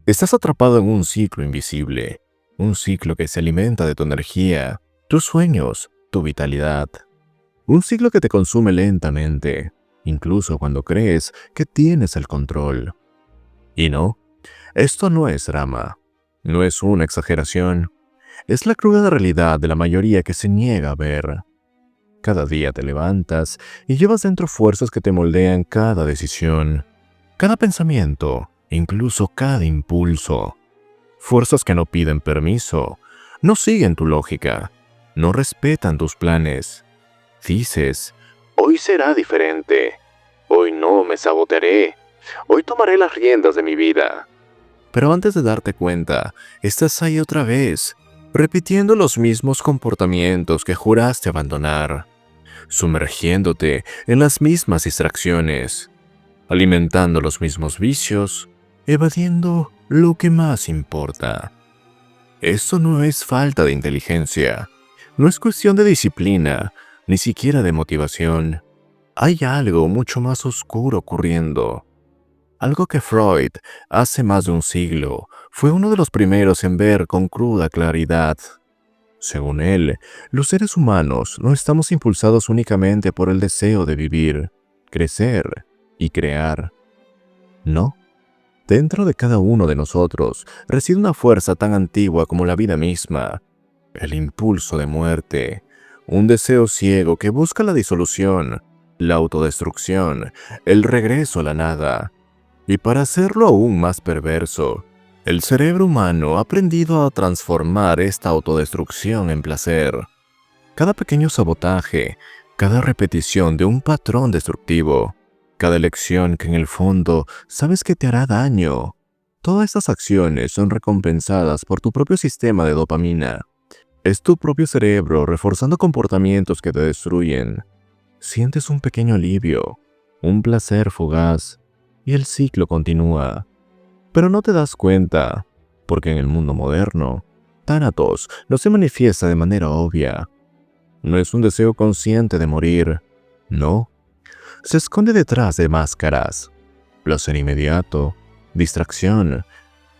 Estás atrapado en un ciclo invisible, un ciclo que se alimenta de tu energía, tus sueños, tu vitalidad. Un ciclo que te consume lentamente, incluso cuando crees que tienes el control. Y no, esto no es drama, no es una exageración, es la cruda realidad de la mayoría que se niega a ver. Cada día te levantas y llevas dentro fuerzas que te moldean cada decisión, cada pensamiento, incluso cada impulso. Fuerzas que no piden permiso, no siguen tu lógica, no respetan tus planes. Dices, hoy será diferente, hoy no me sabotearé, hoy tomaré las riendas de mi vida. Pero antes de darte cuenta, estás ahí otra vez, repitiendo los mismos comportamientos que juraste abandonar, sumergiéndote en las mismas distracciones, alimentando los mismos vicios, evadiendo lo que más importa. Esto no es falta de inteligencia, no es cuestión de disciplina, ni siquiera de motivación. Hay algo mucho más oscuro ocurriendo. Algo que Freud, hace más de un siglo, fue uno de los primeros en ver con cruda claridad. Según él, los seres humanos no estamos impulsados únicamente por el deseo de vivir, crecer y crear. No. Dentro de cada uno de nosotros reside una fuerza tan antigua como la vida misma, el impulso de muerte, un deseo ciego que busca la disolución, la autodestrucción, el regreso a la nada. Y para hacerlo aún más perverso, el cerebro humano ha aprendido a transformar esta autodestrucción en placer. Cada pequeño sabotaje, cada repetición de un patrón destructivo, cada elección que en el fondo sabes que te hará daño. Todas estas acciones son recompensadas por tu propio sistema de dopamina. Es tu propio cerebro reforzando comportamientos que te destruyen. Sientes un pequeño alivio, un placer fugaz, y el ciclo continúa. Pero no te das cuenta, porque en el mundo moderno, Thanatos no se manifiesta de manera obvia. No es un deseo consciente de morir, no. Se esconde detrás de máscaras. Placer inmediato, distracción,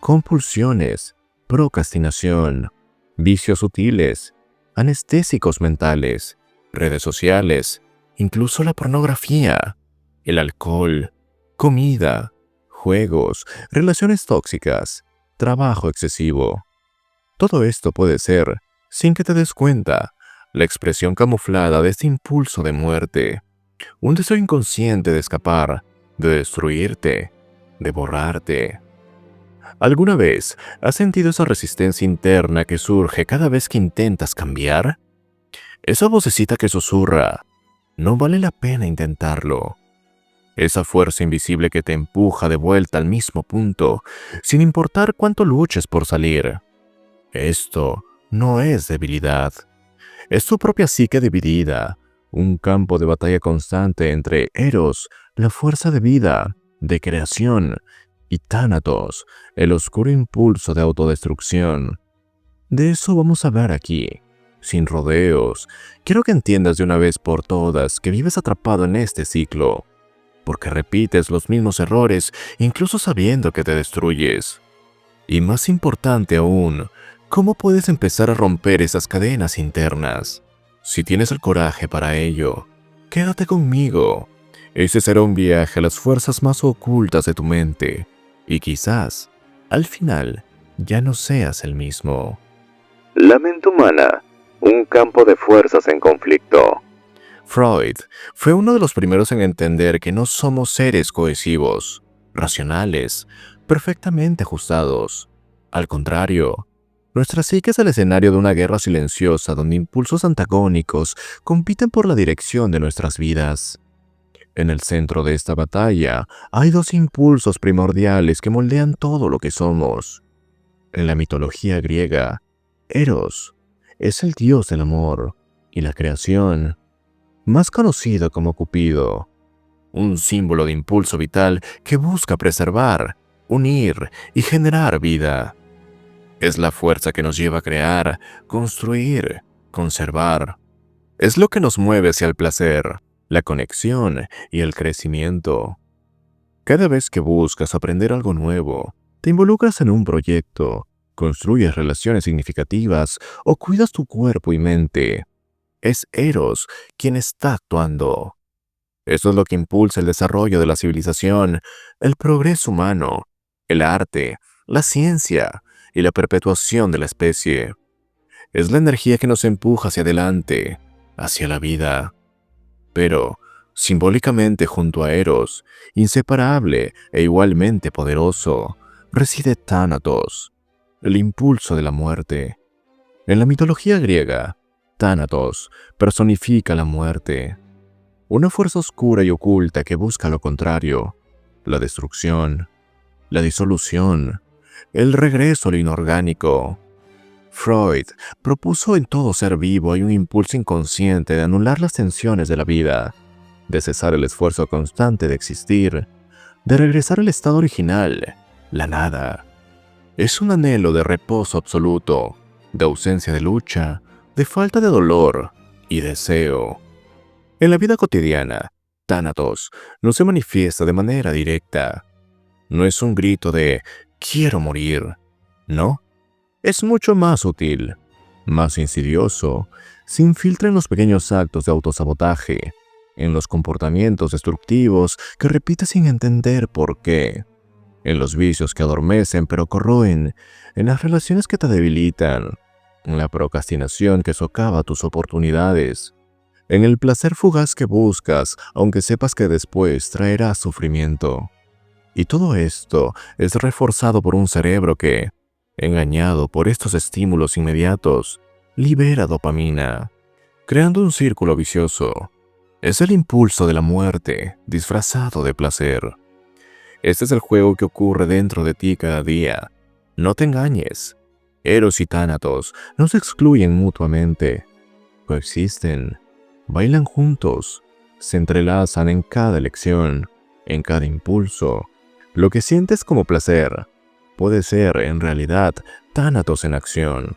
compulsiones, procrastinación, vicios sutiles, anestésicos mentales, redes sociales, incluso la pornografía, el alcohol, comida, juegos, relaciones tóxicas, trabajo excesivo. Todo esto puede ser, sin que te des cuenta, la expresión camuflada de este impulso de muerte. Un deseo inconsciente de escapar, de destruirte, de borrarte. ¿Alguna vez has sentido esa resistencia interna que surge cada vez que intentas cambiar? Esa vocecita que susurra, no vale la pena intentarlo. Esa fuerza invisible que te empuja de vuelta al mismo punto, sin importar cuánto luches por salir. Esto no es debilidad. Es tu propia psique dividida, un campo de batalla constante entre Eros, la fuerza de vida, de creación, y Thanatos, el oscuro impulso de autodestrucción. De eso vamos a hablar aquí, sin rodeos. Quiero que entiendas de una vez por todas que vives atrapado en este ciclo, porque repites los mismos errores incluso sabiendo que te destruyes. Y más importante aún, ¿cómo puedes empezar a romper esas cadenas internas? Si tienes el coraje para ello, quédate conmigo. Ese será un viaje a las fuerzas más ocultas de tu mente, y quizás, al final, ya no seas el mismo. La mente humana, un campo de fuerzas en conflicto. Freud fue uno de los primeros en entender que no somos seres cohesivos, racionales, perfectamente ajustados. Al contrario, nuestra psique es el escenario de una guerra silenciosa donde impulsos antagónicos compiten por la dirección de nuestras vidas. En el centro de esta batalla hay dos impulsos primordiales que moldean todo lo que somos. En la mitología griega, Eros es el dios del amor y la creación, más conocido como Cupido, un símbolo de impulso vital que busca preservar, unir y generar vida. Es la fuerza que nos lleva a crear, construir, conservar. Es lo que nos mueve hacia el placer, la conexión y el crecimiento. Cada vez que buscas aprender algo nuevo, Te involucras en un proyecto, construyes relaciones significativas o cuidas tu cuerpo y mente. Es Eros quien está actuando. Eso es lo que impulsa el desarrollo de la civilización, el progreso humano, el arte, la ciencia y la perpetuación de la especie. Es la energía que nos empuja hacia adelante, hacia la vida. Pero, simbólicamente junto a Eros, inseparable e igualmente poderoso, reside Thanatos, el impulso de la muerte. En la mitología griega, Thanatos personifica la muerte, una fuerza oscura y oculta que busca lo contrario, la destrucción, la disolución, el regreso a lo inorgánico. Freud propuso en todo ser vivo hay un impulso inconsciente de anular las tensiones de la vida, de cesar el esfuerzo constante de existir, de regresar al estado original, la nada. Es un anhelo de reposo absoluto, de ausencia de lucha, de falta de dolor y deseo. En la vida cotidiana, Thanatos no se manifiesta de manera directa. No es un grito de «quiero morir», ¿no? Es mucho más sutil, más insidioso, se infiltra en los pequeños actos de autosabotaje, en los comportamientos destructivos que repite sin entender por qué, en los vicios que adormecen pero corroen, en las relaciones que te debilitan, en la procrastinación que socava tus oportunidades, en el placer fugaz que buscas, aunque sepas que después traerá sufrimiento. Y todo esto es reforzado por un cerebro que, engañado por estos estímulos inmediatos, libera dopamina, creando un círculo vicioso. Es el impulso de la muerte, disfrazado de placer. Este es el juego que ocurre dentro de ti cada día. No te engañes. Eros y Thanatos no se excluyen mutuamente. Coexisten, bailan juntos, se entrelazan en cada elección, en cada impulso. Lo que sientes como placer puede ser, en realidad, Thanatos en acción.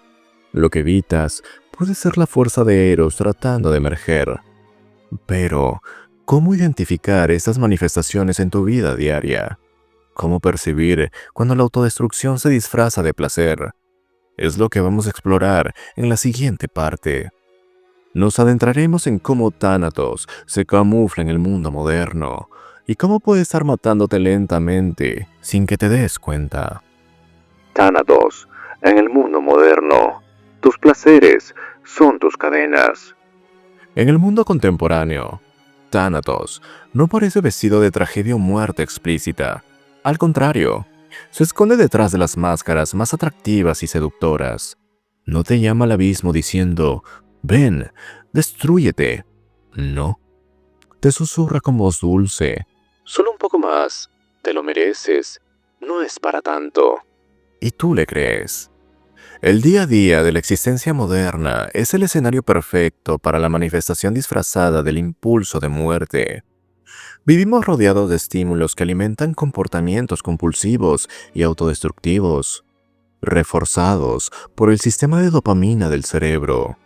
Lo que evitas puede ser la fuerza de Eros tratando de emerger. Pero, ¿cómo identificar estas manifestaciones en tu vida diaria? ¿Cómo percibir cuando la autodestrucción se disfraza de placer? Es lo que vamos a explorar en la siguiente parte. Nos adentraremos en cómo Thanatos se camufla en el mundo moderno y cómo puede estar matándote lentamente sin que te des cuenta. Thanatos, en el mundo moderno, tus placeres son tus cadenas. En el mundo contemporáneo, Thanatos no parece vestido de tragedia o muerte explícita. Al contrario, se esconde detrás de las máscaras más atractivas y seductoras. No te llama al abismo diciendo, «Ven, destrúyete». No. Te susurra con voz dulce, «Solo un poco más, te lo mereces, no es para tanto». Y tú le crees. El día a día de la existencia moderna es el escenario perfecto para la manifestación disfrazada del impulso de muerte. Vivimos rodeados de estímulos que alimentan comportamientos compulsivos y autodestructivos, reforzados por el sistema de dopamina del cerebro.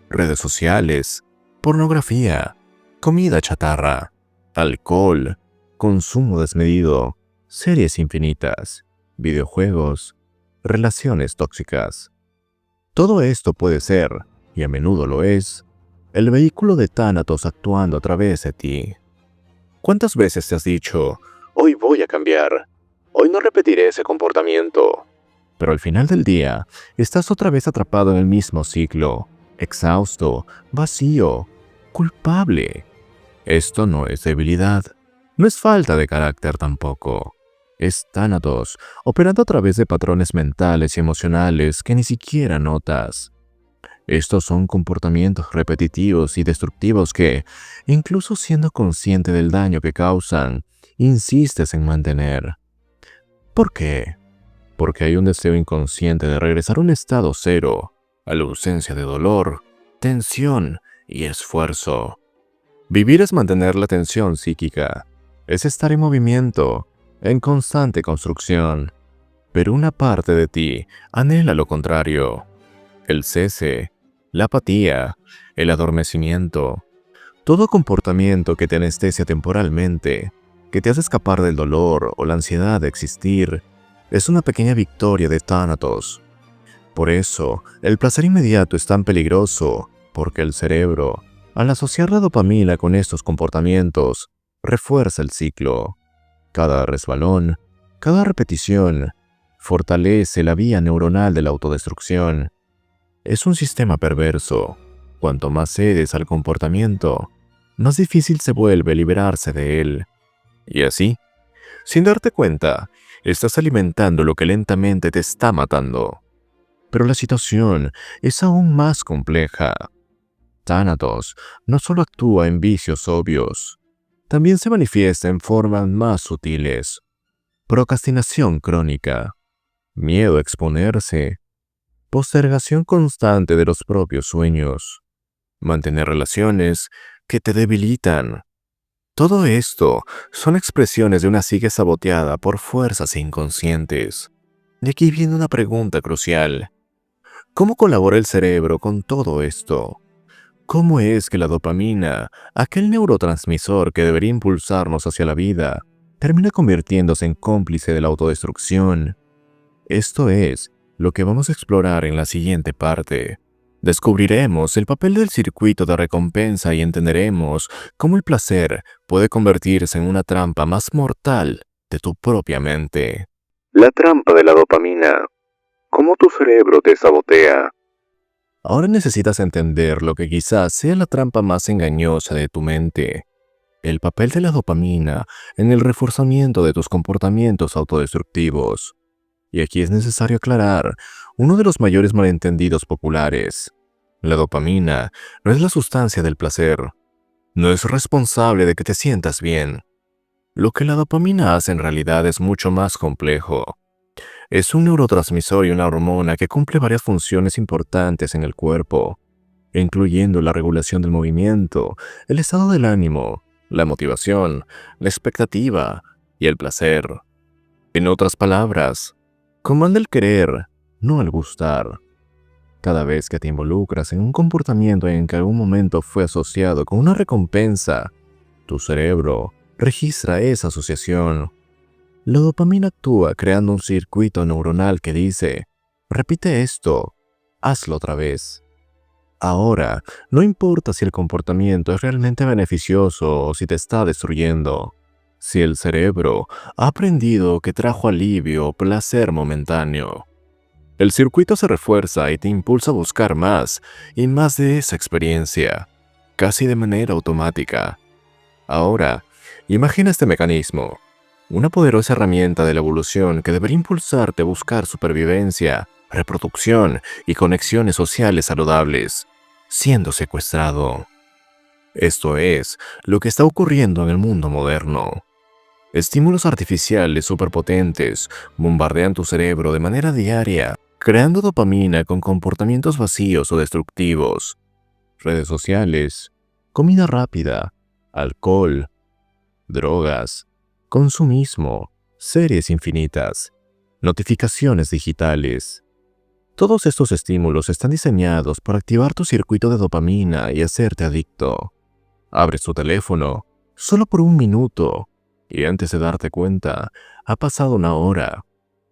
Redes sociales, pornografía, comida chatarra, alcohol, consumo desmedido, series infinitas, videojuegos, relaciones tóxicas. Todo esto puede ser, y a menudo lo es, el vehículo de Thanatos actuando a través de ti. ¿Cuántas veces te has dicho, hoy voy a cambiar, hoy no repetiré ese comportamiento? Pero al final del día, estás otra vez atrapado en el mismo ciclo, exhausto, vacío, culpable. Esto no es debilidad, no es falta de carácter tampoco. Es Thanatos, operando a través de patrones mentales y emocionales que ni siquiera notas. Estos son comportamientos repetitivos y destructivos que, incluso siendo consciente del daño que causan, insistes en mantener. ¿Por qué? Porque hay un deseo inconsciente de regresar a un estado cero, a la ausencia de dolor, tensión y esfuerzo. Vivir es mantener la tensión psíquica, es estar en movimiento, en constante construcción. Pero una parte de ti anhela lo contrario, el cese, la apatía, el adormecimiento, todo comportamiento que te anestesia temporalmente, que te hace escapar del dolor o la ansiedad de existir, Es una pequeña victoria de Thanatos. Por eso, el placer inmediato es tan peligroso, porque el cerebro, al asociar la dopamina con estos comportamientos, refuerza el ciclo. Cada resbalón, cada repetición, fortalece la vía neuronal de la autodestrucción. Es un sistema perverso. Cuanto más cedes al comportamiento, más difícil se vuelve liberarse de él. Y así, sin darte cuenta, estás alimentando lo que lentamente te está matando. Pero la situación es aún más compleja. Thanatos no solo actúa en vicios obvios, también se manifiesta en formas más sutiles. Procrastinación crónica, miedo a exponerse, postergación constante de los propios sueños, mantener relaciones que te debilitan. Todo esto son expresiones de una psique saboteada por fuerzas inconscientes. Y aquí viene una pregunta crucial. ¿Cómo colabora el cerebro con todo esto? ¿Cómo es que la dopamina, aquel neurotransmisor que debería impulsarnos hacia la vida, termina convirtiéndose en cómplice de la autodestrucción? Esto es lo que vamos a explorar en la siguiente parte. Descubriremos el papel del circuito de recompensa y entenderemos cómo el placer puede convertirse en una trampa más mortal de tu propia mente. La trampa de la dopamina. ¿Cómo tu cerebro te sabotea? Ahora necesitas entender lo que quizás sea la trampa más engañosa de tu mente. El papel de la dopamina en el reforzamiento de tus comportamientos autodestructivos. Y aquí es necesario aclarar uno de los mayores malentendidos populares. La dopamina no es la sustancia del placer. No es responsable de que te sientas bien. Lo que la dopamina hace en realidad es mucho más complejo. Es un neurotransmisor y una hormona que cumple varias funciones importantes en el cuerpo, incluyendo la regulación del movimiento, el estado del ánimo, la motivación, la expectativa y el placer. En otras palabras, comanda el querer, no el gustar. Cada vez que te involucras en un comportamiento en que algún momento fue asociado con una recompensa, tu cerebro registra esa asociación. La dopamina actúa creando un circuito neuronal que dice, repite esto, hazlo otra vez. Ahora, no importa si el comportamiento es realmente beneficioso o si te está destruyendo. Si el cerebro ha aprendido que trajo alivio o placer momentáneo, el circuito se refuerza y te impulsa a buscar más y más de esa experiencia, casi de manera automática. Ahora, imagina este mecanismo, una poderosa herramienta de la evolución que debería impulsarte a buscar supervivencia, reproducción y conexiones sociales saludables, siendo secuestrado. Esto es lo que está ocurriendo en el mundo moderno. Estímulos artificiales superpotentes bombardean tu cerebro de manera diaria, creando dopamina con comportamientos vacíos o destructivos. Redes sociales, comida rápida, alcohol, drogas, consumismo, series infinitas, notificaciones digitales. Todos estos estímulos están diseñados para activar tu circuito de dopamina y hacerte adicto. Abres tu teléfono solo por un minuto y antes de darte cuenta, ha pasado una hora.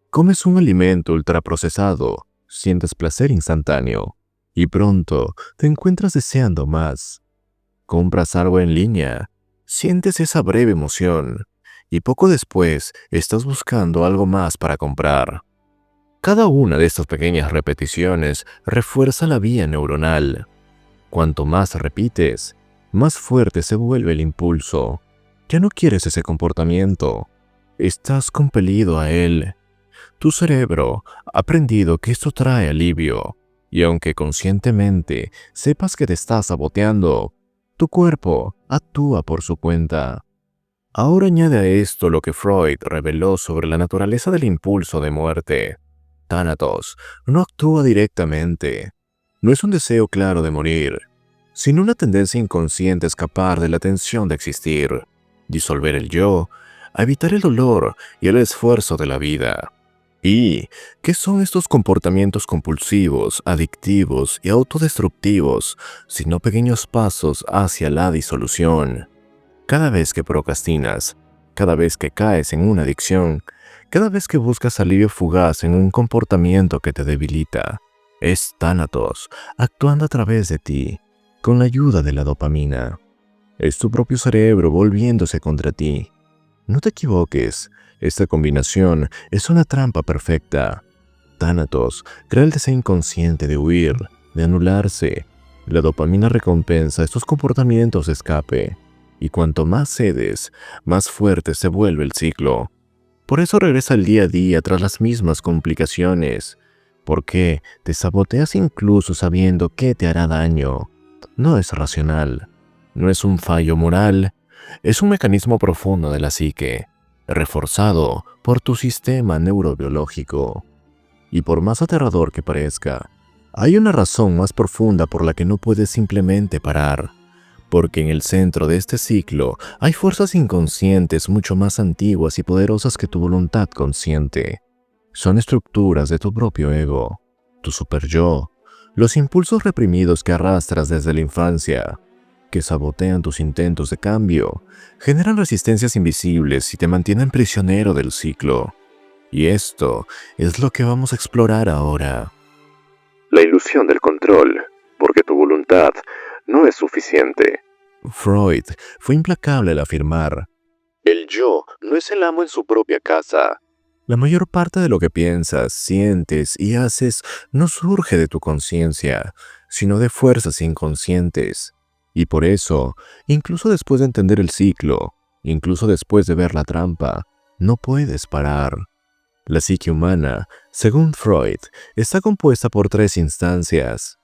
Comes un alimento ultraprocesado, sientes placer instantáneo y pronto te encuentras deseando más. Compras algo en línea, sientes esa breve emoción y poco después estás buscando algo más para comprar. Cada una de estas pequeñas repeticiones refuerza la vía neuronal. Cuanto más repites, más fuerte se vuelve el impulso. Ya no quieres ese comportamiento, estás compelido a él. Tu cerebro ha aprendido que esto trae alivio, y aunque conscientemente sepas que te estás saboteando, tu cuerpo actúa por su cuenta. Ahora añade a esto lo que Freud reveló sobre la naturaleza del impulso de muerte. Thanatos no actúa directamente. No es un deseo claro de morir, sino una tendencia inconsciente a escapar de la tensión de existir, disolver el yo, a evitar el dolor y el esfuerzo de la vida. ¿Y qué son estos comportamientos compulsivos, adictivos y autodestructivos, sino pequeños pasos hacia la disolución? Cada vez que procrastinas, cada vez que caes en una adicción, Cada vez que buscas alivio fugaz en un comportamiento que te debilita, es Thanatos actuando a través de ti, con la ayuda de la dopamina. Es tu propio cerebro volviéndose contra ti. No te equivoques, esta combinación es una trampa perfecta. Thanatos crea el deseo inconsciente de huir, de anularse. La dopamina recompensa estos comportamientos de escape, y cuanto más cedes, más fuerte se vuelve el ciclo. Por eso regresa el día a día tras las mismas complicaciones, porque te saboteas incluso sabiendo que te hará daño. No es racional, no es un fallo moral, es un mecanismo profundo de la psique, reforzado por tu sistema neurobiológico. Y por más aterrador que parezca, hay una razón más profunda por la que no puedes simplemente parar. Porque en el centro de este ciclo hay fuerzas inconscientes mucho más antiguas y poderosas que tu voluntad consciente. Son estructuras de tu propio ego, tu superyo, los impulsos reprimidos que arrastras desde la infancia, que sabotean tus intentos de cambio, generan resistencias invisibles y te mantienen prisionero del ciclo. Y esto es lo que vamos a explorar ahora. La ilusión del control, porque tu voluntad no es suficiente. Freud fue implacable al afirmar: el yo no es el amo en su propia casa. La mayor parte de lo que piensas, sientes y haces no surge de tu conciencia, sino de fuerzas inconscientes. Y por eso, incluso después de entender el ciclo, incluso después de ver la trampa, no puedes parar. La psique humana, según Freud, está compuesta por 3 instancias.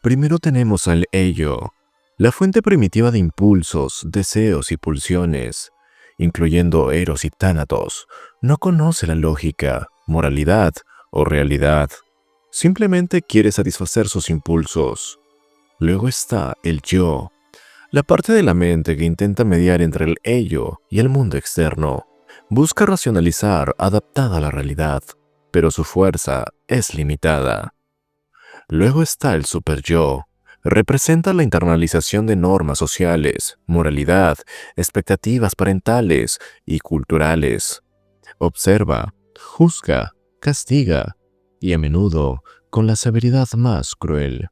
Primero tenemos al ello, la fuente primitiva de impulsos, deseos y pulsiones, incluyendo Eros y Thanatos. No conoce la lógica, moralidad o realidad. Simplemente quiere satisfacer sus impulsos. Luego está el yo, la parte de la mente que intenta mediar entre el ello y el mundo externo. Busca racionalizar adaptada a la realidad, pero su fuerza es limitada. Luego está el superyo. Representa la internalización de normas sociales, moralidad, expectativas parentales y culturales. Observa, juzga, castiga y a menudo con la severidad más cruel.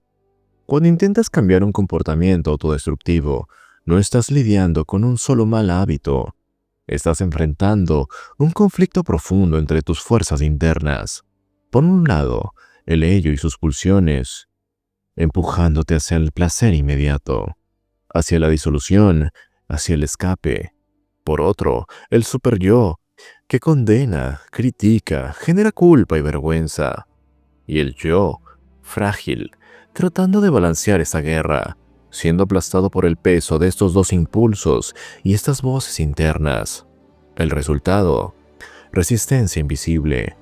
Cuando intentas cambiar un comportamiento autodestructivo, no estás lidiando con un solo mal hábito. Estás enfrentando un conflicto profundo entre tus fuerzas internas. Por un lado, el ello y sus pulsiones, empujándote hacia el placer inmediato, hacia la disolución, hacia el escape. Por otro, el superyo, que condena, critica, genera culpa y vergüenza. Y el yo, frágil, tratando de balancear esa guerra, siendo aplastado por el peso de estos 2 impulsos y estas voces internas. El resultado: resistencia invisible.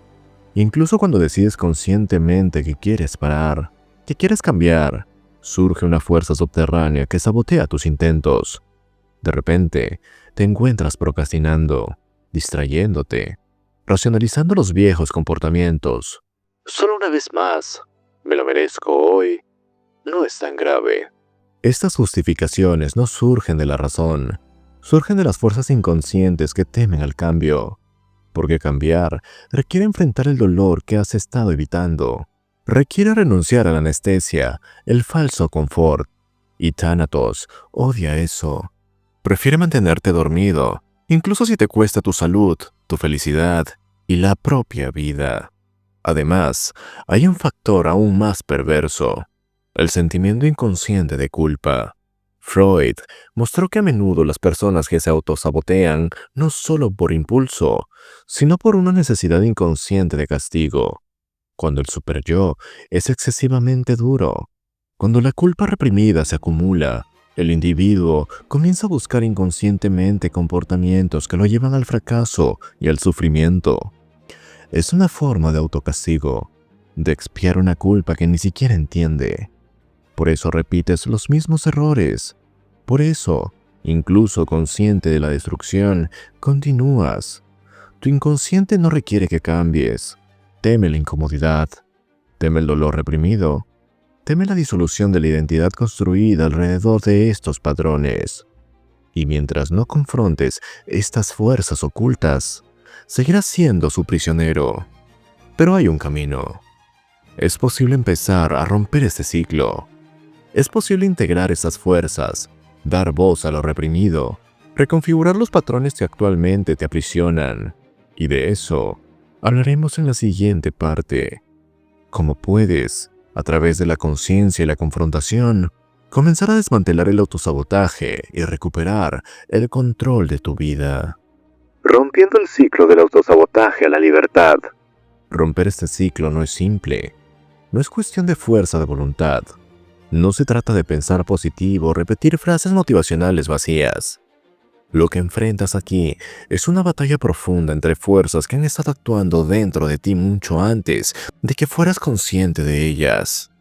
Incluso cuando decides conscientemente que quieres parar, que quieres cambiar, surge una fuerza subterránea que sabotea tus intentos. De repente, te encuentras procrastinando, distrayéndote, racionalizando los viejos comportamientos. Solo una vez más, me lo merezco hoy, no es tan grave. Estas justificaciones no surgen de la razón, surgen de las fuerzas inconscientes que temen al cambio. Porque cambiar requiere enfrentar el dolor que has estado evitando. Requiere renunciar a la anestesia, el falso confort. Y Thanatos odia eso. Prefiere mantenerte dormido, incluso si te cuesta tu salud, tu felicidad y la propia vida. Además, hay un factor aún más perverso: el sentimiento inconsciente de culpa. Freud mostró que a menudo las personas que se autosabotean no solo por impulso, sino por una necesidad inconsciente de castigo. Cuando el superyo es excesivamente duro, cuando la culpa reprimida se acumula, el individuo comienza a buscar inconscientemente comportamientos que lo llevan al fracaso y al sufrimiento. Es una forma de autocastigo, de expiar una culpa que ni siquiera entiende. Por eso repites los mismos errores. Por eso, incluso consciente de la destrucción, continúas. Tu inconsciente no requiere que cambies. Teme la incomodidad, teme el dolor reprimido, teme la disolución de la identidad construida alrededor de estos patrones. Y mientras no confrontes estas fuerzas ocultas, seguirás siendo su prisionero. Pero hay un camino. Es posible empezar a romper este ciclo. Es posible integrar estas fuerzas, dar voz a lo reprimido, reconfigurar los patrones que actualmente te aprisionan. Y de eso hablaremos en la siguiente parte. Cómo puedes, a través de la conciencia y la confrontación, comenzar a desmantelar el autosabotaje y recuperar el control de tu vida. Rompiendo el ciclo del autosabotaje a la libertad. Romper este ciclo no es simple. No es cuestión de fuerza de voluntad. No se trata de pensar positivo o repetir frases motivacionales vacías. Lo que enfrentas aquí es una batalla profunda entre fuerzas que han estado actuando dentro de ti mucho antes de que fueras consciente de ellas.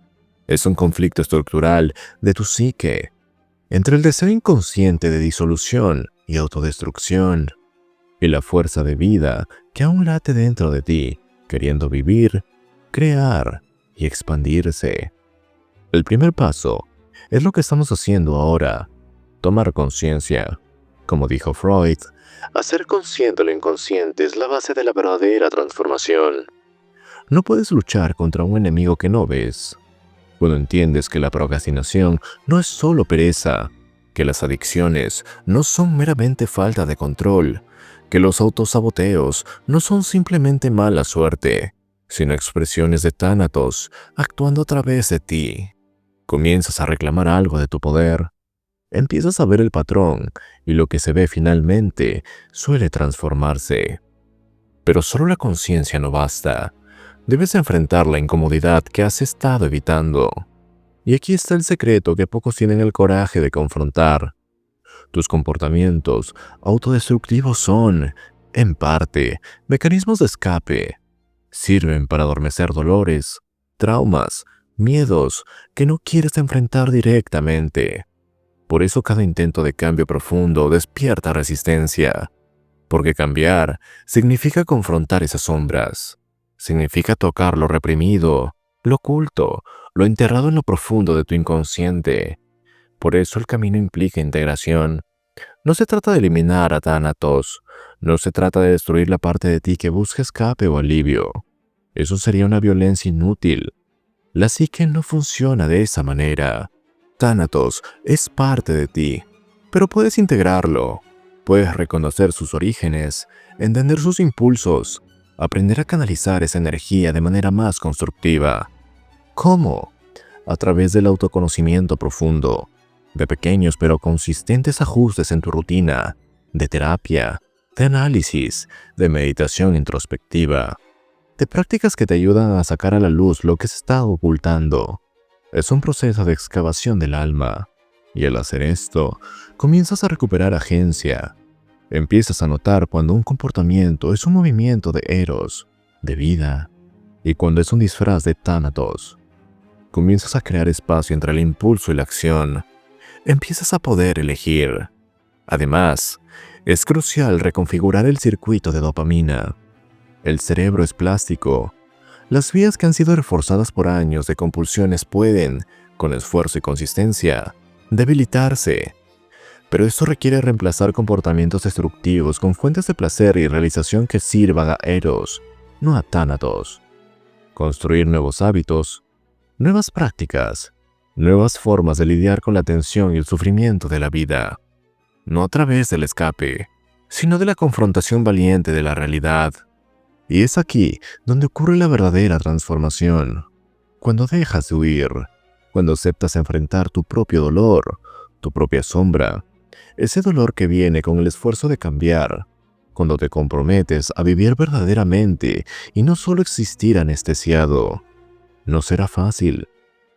Es un conflicto estructural de tu psique, entre el deseo inconsciente de disolución y autodestrucción, y la fuerza de vida que aún late dentro de ti, queriendo vivir, crear y expandirse. El primer paso es lo que estamos haciendo ahora, tomar conciencia. Como dijo Freud, hacer consciente lo inconsciente es la base de la verdadera transformación. No puedes luchar contra un enemigo que no ves. Cuando entiendes que la procrastinación no es solo pereza, que las adicciones no son meramente falta de control, que los autosaboteos no son simplemente mala suerte, sino expresiones de Tánatos actuando a través de ti. Comienzas a reclamar algo de tu poder. Empiezas a ver el patrón y lo que se ve finalmente suele transformarse. Pero solo la conciencia no basta. Debes enfrentar la incomodidad que has estado evitando. Y aquí está el secreto que pocos tienen el coraje de confrontar. Tus comportamientos autodestructivos son, en parte, mecanismos de escape. Sirven para adormecer dolores, traumas, miedos que no quieres enfrentar directamente. Por eso cada intento de cambio profundo despierta resistencia. Porque cambiar significa confrontar esas sombras. Significa tocar lo reprimido, lo oculto, lo enterrado en lo profundo de tu inconsciente. Por eso el camino implica integración. No se trata de eliminar a Tánatos. No se trata de destruir la parte de ti que busca escape o alivio. Eso sería una violencia inútil. La psique no funciona de esa manera. Tánatos es parte de ti, pero puedes integrarlo. Puedes reconocer sus orígenes, entender sus impulsos, aprender a canalizar esa energía de manera más constructiva. ¿Cómo? A través del autoconocimiento profundo, de pequeños pero consistentes ajustes en tu rutina, de terapia, de análisis, de meditación introspectiva, de prácticas que te ayudan a sacar a la luz lo que se está ocultando. Es un proceso de excavación del alma, y al hacer esto, comienzas a recuperar agencia. Empiezas a notar cuando un comportamiento es un movimiento de Eros, de vida, y cuando es un disfraz de Tánatos. Comienzas a crear espacio entre el impulso y la acción. Empiezas a poder elegir. Además, es crucial reconfigurar el circuito de dopamina. El cerebro es plástico. Las vías que han sido reforzadas por años de compulsiones pueden, con esfuerzo y consistencia, debilitarse. Pero esto requiere reemplazar comportamientos destructivos con fuentes de placer y realización que sirvan a Eros, no a Tánatos. Construir nuevos hábitos, nuevas prácticas, nuevas formas de lidiar con la tensión y el sufrimiento de la vida. No a través del escape, sino de la confrontación valiente de la realidad. Y es aquí donde ocurre la verdadera transformación. Cuando dejas de huir, cuando aceptas enfrentar tu propio dolor, tu propia sombra, ese dolor que viene con el esfuerzo de cambiar, cuando te comprometes a vivir verdaderamente y no solo existir anestesiado. No será fácil,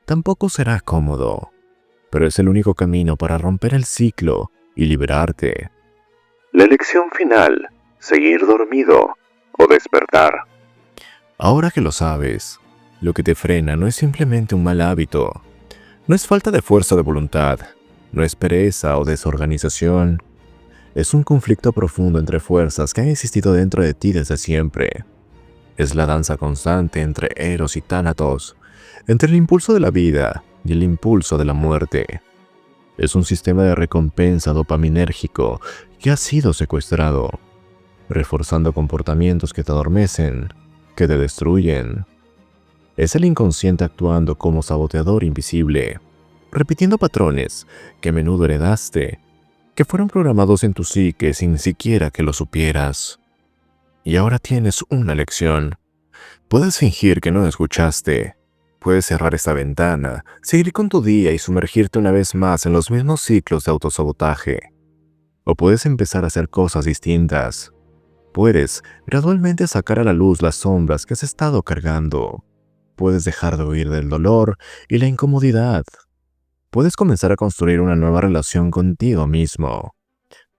tampoco será cómodo, pero es el único camino para romper el ciclo y liberarte. La elección final, seguir dormido o despertar. Ahora que lo sabes, lo que te frena no es simplemente un mal hábito, no es falta de fuerza de voluntad, no es pereza o desorganización. Es un conflicto profundo entre fuerzas que han existido dentro de ti desde siempre. Es la danza constante entre Eros y Tánatos, entre el impulso de la vida y el impulso de la muerte. Es un sistema de recompensa dopaminérgico que ha sido secuestrado. reforzando comportamientos que te adormecen, que te destruyen. Es el inconsciente actuando como saboteador invisible, repitiendo patrones que a menudo heredaste, que fueron programados en tu psique sin siquiera que lo supieras. Y ahora tienes una lección. Puedes fingir que no escuchaste. Puedes cerrar esta ventana, seguir con tu día y sumergirte una vez más en los mismos ciclos de autosabotaje. O puedes empezar a hacer cosas distintas. Puedes gradualmente sacar a la luz las sombras que has estado cargando. Puedes dejar de huir del dolor y la incomodidad. Puedes comenzar a construir una nueva relación contigo mismo.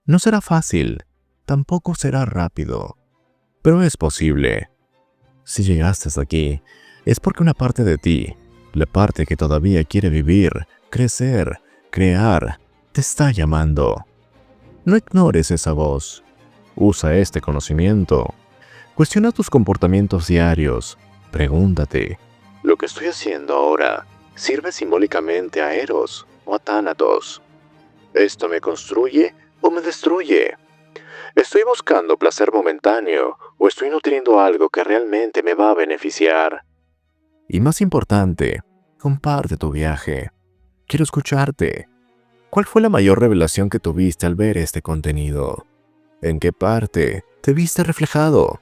No será fácil, tampoco será rápido, pero es posible. Si llegaste hasta aquí, es porque una parte de ti, la parte que todavía quiere vivir, crecer, crear, te está llamando. No ignores esa voz. Usa este conocimiento. Cuestiona tus comportamientos diarios. Pregúntate, ¿lo que estoy haciendo ahora sirve simbólicamente a Eros o a Thanatos? ¿Esto me construye o me destruye? ¿Estoy buscando placer momentáneo o estoy nutriendo algo que realmente me va a beneficiar? Y más importante, comparte tu viaje. Quiero escucharte. ¿Cuál fue la mayor revelación que tuviste al ver este contenido? ¿En qué parte te viste reflejado?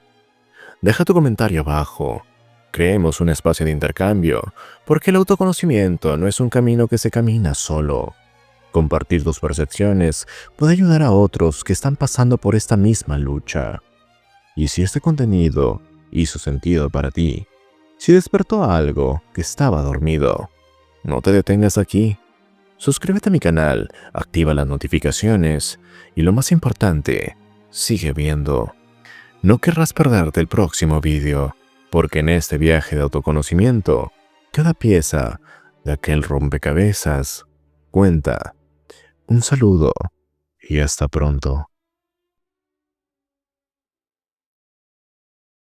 Deja tu comentario abajo. Creemos un espacio de intercambio, porque el autoconocimiento no es un camino que se camina solo. Compartir tus percepciones puede ayudar a otros que están pasando por esta misma lucha. Y si este contenido hizo sentido para ti, si despertó algo que estaba dormido, no te detengas aquí. Suscríbete a mi canal, activa las notificaciones y lo más importante, sigue viendo. No querrás perderte el próximo vídeo, porque en este viaje de autoconocimiento, cada pieza de aquel rompecabezas cuenta. Un saludo y hasta pronto.